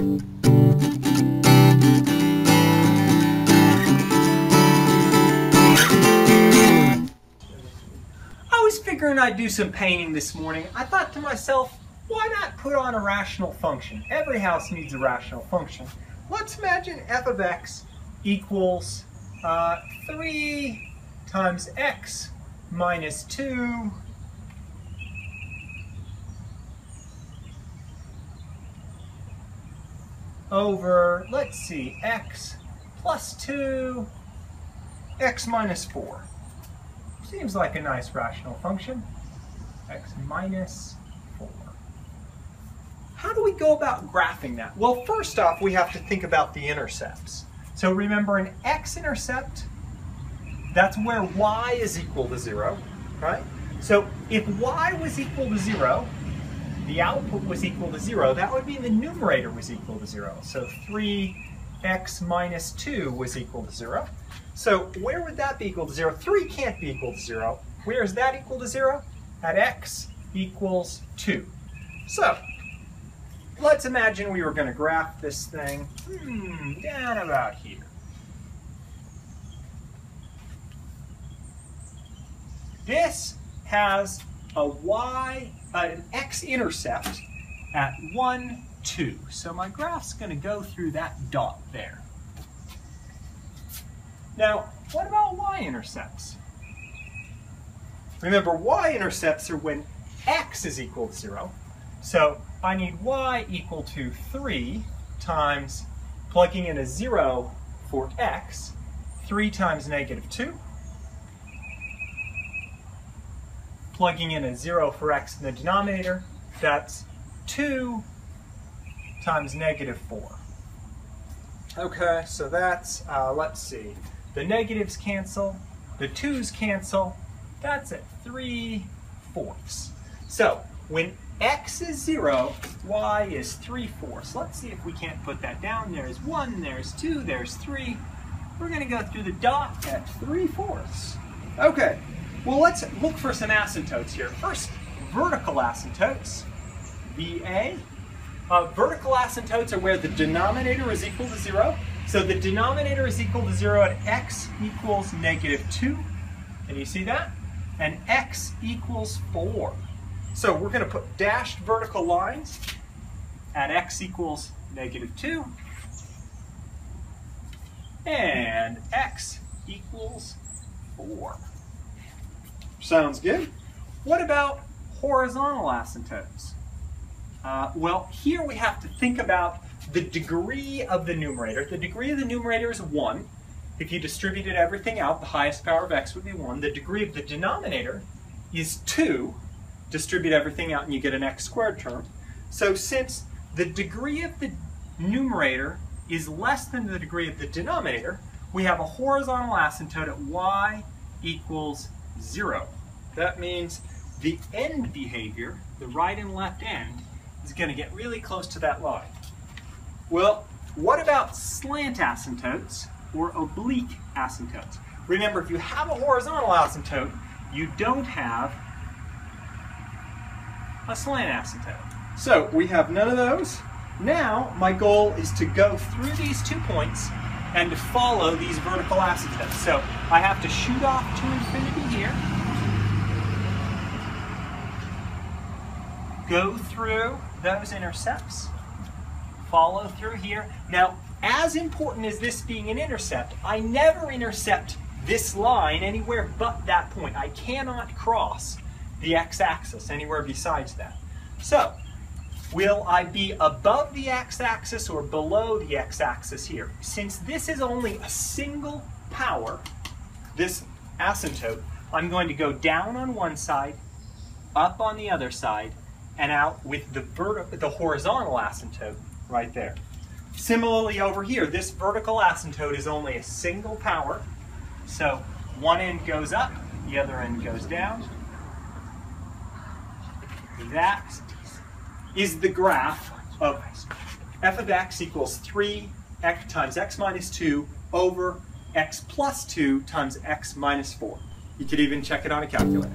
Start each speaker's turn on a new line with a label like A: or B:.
A: I was figuring I'd do some painting this morning. I thought to myself, why not put on a rational function? Every house needs a rational function. Let's imagine f of x equals 3 times x minus 2 over, let's see, x plus 2, x minus 4. Seems like a nice rational function. X minus 4. How do we go about graphing that? Well, first off, we have to think about the intercepts. So remember, an x-intercept, that's where y is equal to 0, right? So if y was equal to 0, the output was equal to 0, that would mean the numerator was equal to 0. So 3x minus 2 was equal to 0. So where would that be equal to 0? 3 can't be equal to 0. Where is that equal to 0? At x equals 2. So let's imagine we were going to graph this thing down about here. This has an x-intercept at 1, 2. So my graph's going to go through that dot there. Now, what about y-intercepts? Remember, y-intercepts are when x is equal to 0. So I need y equal to 3 times, plugging in a 0 for x, 3 times negative 2. Plugging in a 0 for x in the denominator, that's 2 times negative 4. Okay, so that's, let's see, the negatives cancel, the 2's cancel, that's at 3/4. So when x is 0, y is 3/4. Let's see if we can't put that down. There's 1, there's 2, there's 3. We're going to go through the dot at 3/4. Okay, well, let's look for some asymptotes here. First, vertical asymptotes, VA. Vertical asymptotes are where the denominator is equal to 0. So the denominator is equal to 0 at x equals negative 2. Can you see that? And x equals 4. So we're going to put dashed vertical lines at x equals negative 2. And x equals 4. Sounds good. What about horizontal asymptotes? Well, here we have to think about the degree of the numerator. The degree of the numerator is 1. If you distributed everything out, the highest power of x would be 1. The degree of the denominator is 2. Distribute everything out and you get an x squared term. So since the degree of the numerator is less than the degree of the denominator, we have a horizontal asymptote at y equals 0. That means the end behavior, the right and left end, is going to get really close to that line. Well, what about slant asymptotes or oblique asymptotes? Remember, if you have a horizontal asymptote, you don't have a slant asymptote. So we have none of those. Now my goal is to go through these 2 points and to follow these vertical asymptotes. So I have to shoot off to infinity here, go through those intercepts, follow through here. Now, as important as this being an intercept, I never intercept this line anywhere but that point. I cannot cross the x-axis anywhere besides that. So, will I be above the x-axis or below the x-axis here? Since this is only a single power, this asymptote, I'm going to go down on one side, up on the other side, and out with the horizontal asymptote right there. Similarly over here, this vertical asymptote is only a single power, so one end goes up, the other end goes down. That is the graph of f of x equals 3 times x minus 2 over x plus 2 times x minus 4. You could even check it on a calculator.